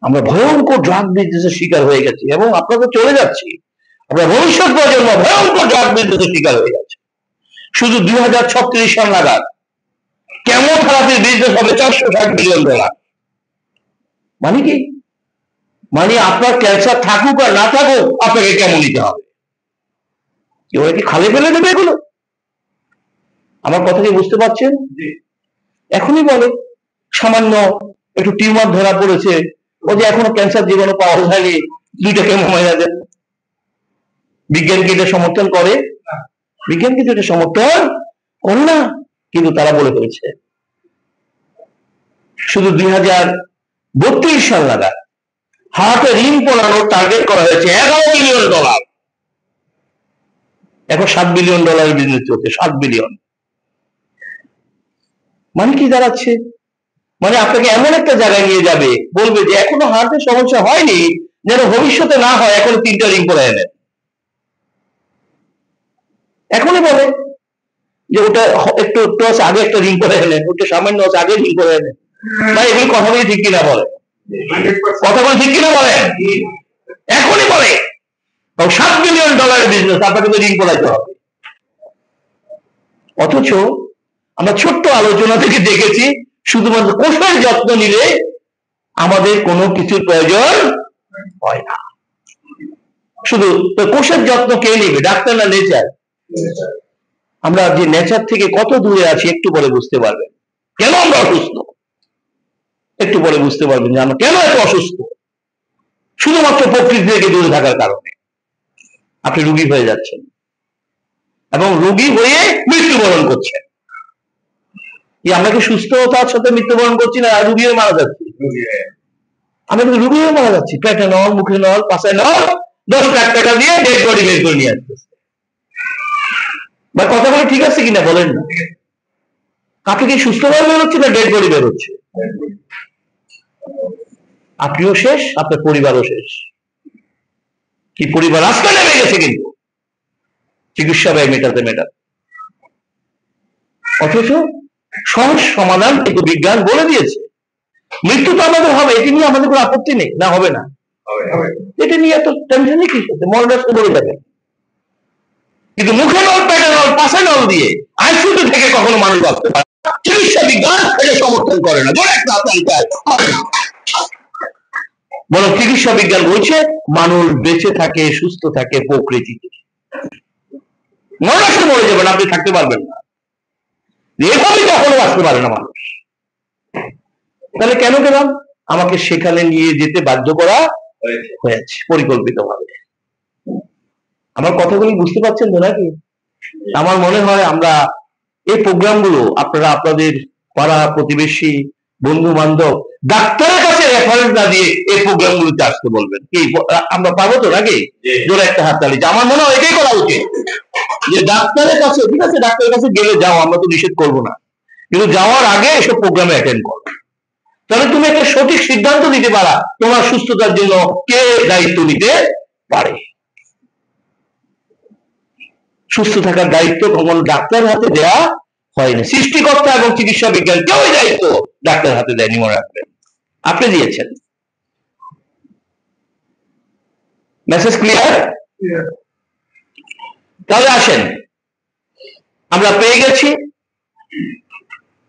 আমরা ভয়ঙ্কর ড্রাগ বিজনেসের শিকার হয়ে গেছি এবং আপনাদের চলে যাচ্ছি। আমরা ভবিষ্যৎ প্রজন্ম ভয়ঙ্কর ড্রাগ বিজনেসের শিকার হয়ে গেছে। শুধু 2036 সাল নাগাদ কেমোথেরাপির বিজনেস হবে $460 বিলিয়ন। মানে কি? মানে আপনার ক্যান্সার থাকুক আর না থাকুক আপনাকে কেমো নিতে হবে। ওরা কি খালি ফেলে দেবে এগুলো? আমার কথা কি বুঝতে পারছেন? এখনই বলে সামান্য একটু টিউমার ধরা পড়েছে, ও যে এখনো ক্যান্সার জীবাণু পাওয়া যায়নি, 2টা কেমো মারা দেন। বিজ্ঞান কি এটা সমর্থন করে? বিজ্ঞান কিন্তু এটা সমর্থন করে না, কিন্তু তারা বলে ফেলেছে। শুধু 2032 সাল নাগাদ হার্টে ঋণ পড়ানোর টার্গেট করা হয়েছে $11 বিলিয়ন। এখন $7 বিলিয়ন বিজনেস চলছে, 7 বিলিয়ন। মানে কি দাঁড়াচ্ছে? মানে আপনাকে এমন একটা জায়গায় নিয়ে যাবে, বলবে যে এখনো হার্টের সমস্যা হয়নি, যেন ভবিষ্যতে না হয়, এখন 3টা রিং করে এনে। এখনই বলে যে ওটা একটু টস আগে একটা রিং করে এনে, ওটা সামান্য আগে রিং করে এনে। ভাই এগুলো কথা বলে ঠিক কিনা বলে? কথা বলে ঠিক কিনা বলে? এখনই বলে $7 বিলিয়ন বিজনেস, আপনাকে তো রিং করাইতে হবে। অথচ আমরা ছোট্ট আলোচনা থেকে দেখেছি শুধুমাত্র কোষের যত্ন নিলে আমাদের কোনো কিছুর প্রয়োজন হয় না। শুধু কোষের যত্ন কে নেবে, ডাক্তার না নেচার? আমরা যে নেচার থেকে কত দূরে আছি একটু পরে বুঝতে পারবেন। কেন আমরা অসুস্থ একটু পরে বুঝতে পারবেন যে আমরা কেন এত অসুস্থ। শুধুমাত্র প্রকৃতি থেকে দূরে থাকার কারণে আপনি রোগী হয়ে যাচ্ছেন এবং রোগী হয়ে মৃত্যুবরণ করছেন। আমরা কি সুস্থতার সাথে মৃত্যুবরণ করছি না রোগী হয়ে মারা যাচ্ছি? আমরা কিন্তু রোগী হয়ে মারা যাচ্ছি। পেটে নল, মুখে নল, পাশায় নল, 10 লাখ টাকা দিয়ে ডেড বডি বের করে নিয়ে আসতেছে। বা কথা বলে ঠিক আছে কিনা বলেন না? আপনি কি সুস্থভাবে বেরোচ্ছে না ডেড বডি বেরোচ্ছে? আপনিও শেষ, আপনার পরিবারও শেষ। কি পরিবার আজকে নেমে গেছে কিন্তু চিকিৎসা ব্যয় মেটাতে। অথচ সহজ সমাধান কিন্তু বিজ্ঞান বলে দিয়েছে। মৃত্যু তো আমাদের হবে, এটি নিয়ে আমাদের কোনো আপত্তি নেই, না হবে না? এটা নিয়ে এত টেনশনই কি? মরণটা বলে যাবে। কিন্তু মুখে নল, পেটে নল, পাশে নল দিয়ে আইসিইউ থেকে কখনো মানুষ বাঁচতে পারে না। চিকিৎসা বিজ্ঞান এটা সমর্থন করে না। বরং চিকিৎসা বিজ্ঞান বলছে মানুষ বেঁচে থাকে, সুস্থ থাকে প্রকৃতিতে। মরণাসে মরে যাবেন, আপনি থাকতে পারবেন না। এভাবে কখনো বাঁচতে পারে না মানুষ। তাহলে কেন গেলাম? আমাকে সেখানে নিয়ে যেতে বাধ্য করা হয়েছে পরিকল্পিতভাবে। আমার কথাগুলি বুঝতে পারছেন তো নাকি? আমার মনে হয় আমরা এই প্রোগ্রামগুলো আপনারা আপনাদের পাড়া প্রতিবেশী, বন্ধু বান্ধব, ডাক্তারের কাছে রেফারেন্স না দিয়ে এই প্রোগ্রামগুলোতে আসতে বলবেন। কি আমরা পাবো তো নাকি? জোরে একটা হাত তালি। আমার মনে হয় এটাই করা উচিত, যে ডাক্তারের কাছে, ঠিক আছে ডাক্তারের কাছে গেলে যাও, আমরা তো নিষেধ করবো না, কিন্তু যাওয়ার আগে এসব প্রোগ্রামে অ্যাটেন্ড করো। তাহলে তুমি একটা সঠিক সিদ্ধান্ত নিতে পারা তোমার সুস্থতার জন্য কে দায়িত্ব নিতে পারে। সুস্থ থাকার দায়িত্ব কখনো ডাক্তারের হাতে দেওয়া হয়নি। সৃষ্টিকর্তা এবং চিকিৎসা বিজ্ঞান কেউই দায়িত্ব ডাক্তারের হাতে দেয়নি, মনে রাখবেন। আপনি দিয়েছেন। Message clear? তাহলে আসেন, আমরা পেয়ে গেছি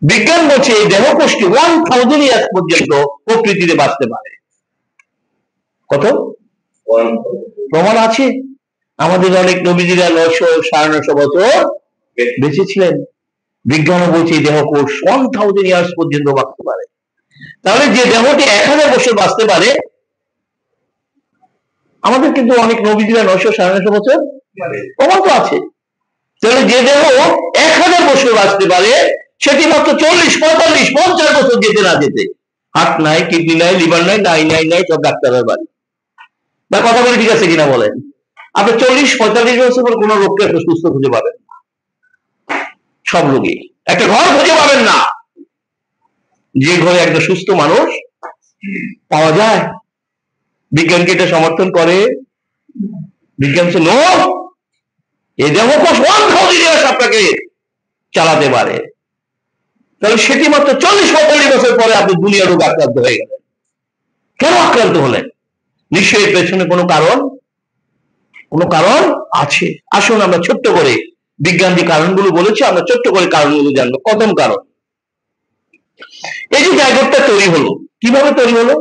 বিজ্ঞান বলছে এই দেহকোষটি 1000 ইয়ার্স পর্যন্ত প্রকৃতিতে বাঁচতে পারে। কত প্রমাণ আছে? আমাদের অনেক নবীজিরা 900-950 বছর বেঁচে ছিলেন। বিজ্ঞানও বলছে এই দেহকোষ 1000 ইয়ার্স পর্যন্ত বাঁচতে পারে। তাহলে যে দেহটি 1000 বছর বাঁচতে পারে, আমাদের কিন্তু অনেক নবীজিরা 900-950 বছর প্রমাণ তো আছে। তাহলে যে দেহ 1000 বছর বাঁচতে পারে সেটি মাত্র 40-45-50 বছর যেতে না যেতে, হার্ট নাই, কিডনি নাই, লিভার নাই, নাই সব ডাক্তারের বাড়ি। না কথা বলে ঠিক আছে কিনা বলেন? আপনি 40-45 বছর পর কোন রোগকে একটা সুস্থ খুঁজে পাবেন না। সব রোগী একটা ঘর খুঁজে পাবেন না যে ঘরে একটা সুস্থ মানুষ পাওয়া যায়। বিজ্ঞান কি এটা সমর্থন করে? বিজ্ঞান সে নো, এই দেহকোষ 1000 ইয়ার্স আপনাকে চালাতে পারে। তাহলে সেটি মাত্র 40-45 বছর পরে আপনি দুনিয়া রোগ আক্রান্ত হয়ে গেলেন। কেন আক্রান্ত হলেন? নিশ্চয়ই পেছনে কোনো কারণ আছে। আসুন আমরা ছোট্ট করে বিজ্ঞান যে কারণগুলো বলেছে আমরা ছোট্ট করে কারণগুলো জানবো। প্রথম কারণ, এই যে জায়গাটা তৈরি হলো, কিভাবে তৈরি হলো?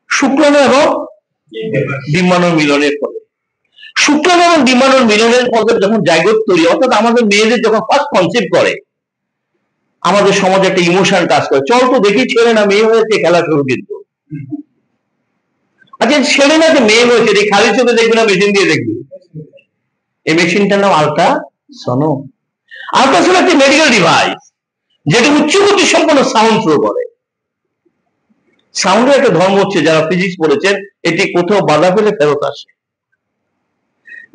শুক্রাণু এবং ডিম্বাণুর মিলনের ফলে। শুক্রাণু এবং ডিম্বাণুর মিলনের ফলে যখন জায়গোট তৈরি, অর্থাৎ আমাদের মেয়েদের যখন ফার্স্ট কনসিভ করে, আমাদের সমাজে একটা ইমোশন কাজ করে, চল তো দেখি ছেলে না মেয়ে হয়েছে, খেলা শুরু। কিন্তু আচ্ছা, ছেলে না যে মেয়ে হয়েছে, এই খালি চোখে দেখবে না মেশিন দিয়ে দেখবে? এই মেশিনটার নাম আল্ট্রাসোনো। আল্ট্রাসোনো একটি মেডিকেল ডিভাইস যেটা উচ্চ গতি সম্পন্ন সাউন্ড ফ্লো করে। সাউন্ডের একটা ধর্ম হচ্ছে, যারা ফিজিক্স পড়েছেন, এটি কোথাও বাধা পেলে ফেরত আসে।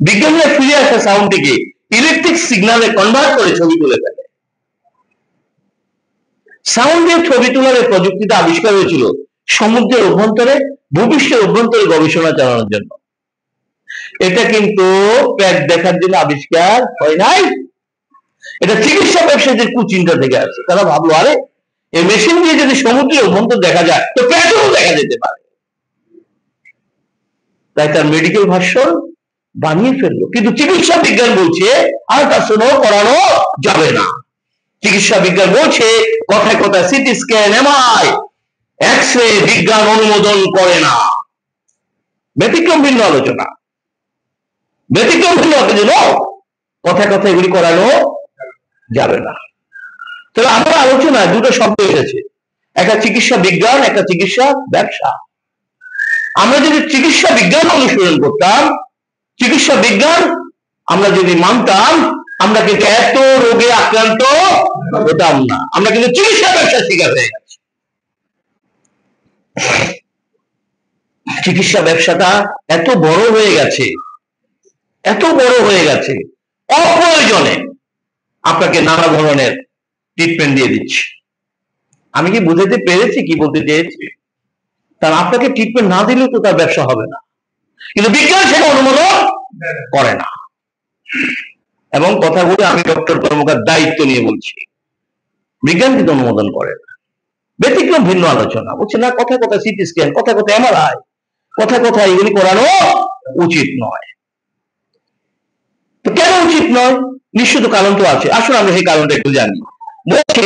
বিজ্ঞানীরা ফিরে আসা সাউন্ডটিকে ইলেকট্রিক সিগন্যালে কনভার্ট করে ছবি তুলে ফেলে। সাউন্ডের ছবি তোলার এই প্রযুক্তিটা আবিষ্কার হয়েছিল সমুদ্রের অভ্যন্তরে, ভূপৃষ্ঠের অভ্যন্তরে গবেষণা চালানোর জন্য। এটা কিন্তু প্যাক দেখার জন্য আবিষ্কার হয় নাই। এটা চিকিৎসা ব্যবসায়ীদের কুচিন্তা থেকে আসছে। তারা ভাবলো, আরে এই মেশিন দিয়ে যদি সমুদ্রের অভ্যন্তর দেখা যায়, তো প্যাকেও দেখা যেতে পারে। তাই তার মেডিকেল ভার্সন বানিয়ে ফেললো। কিন্তু চিকিৎসা বিজ্ঞান বলছে আল্ট্রাসোনো করানো যাবে না। চিকিৎসা বিজ্ঞান বলছে কথায় কথায় সিটি স্ক্যান, এমআরআই, এক্স-রে বিজ্ঞান অনুমোদন করে না। ব্যতিক্রম ভিন্ন আলোচনা, ব্যতিক্রম ভিন্ন আলোচনা, কথায় কথায় এগুলি করানো যাবে না। তবে আমার আলোচনায় দুটো শব্দ এসেছে, একটা চিকিৎসা বিজ্ঞান, একটা চিকিৎসা ব্যবসা। আমরা যদি চিকিৎসা বিজ্ঞান অনুসরণ করতাম, চিকিৎসা বিজ্ঞান আমরা যদি মানতাম, আমরা কিন্তু এত রোগে আক্রান্ত হতাম না। আমরা কিন্তু চিকিৎসা ব্যবসা শিকার হয়ে গেছি। চিকিৎসা ব্যবসাটা এত বড় হয়ে গেছে, এত বড় হয়ে গেছে, অপ্রয়োজনে আপনাকে নানা ধরনের ট্রিটমেন্ট দিয়ে দিচ্ছে। আমি কি বুঝাতে পেরেছি কি বলতে চেয়েছি? তার আপনাকে ট্রিটমেন্ট না দিলেও তো তার ব্যবসা হবে না, কিন্তু বিজ্ঞান সেটা অনুমোদন করে না। এবং কথাগুলো আমি ডক্টর কর্মকার দায়িত্ব নিয়ে বলছি, বিজ্ঞান কিন্তু অনুমোদন করে না। ব্যতিক্রম ভিন্ন আলোচনা, বলছে না কথা কথা সিটি স্ক্যান, কথা কথা এমআরআই, কথা কথা এগুলি করানো উচিত নয়। তো কেন উচিত নয়? নিশ্চিত কারণ তো আছে। আসলে আমরা সেই কারণটা একটু জানি। বলছে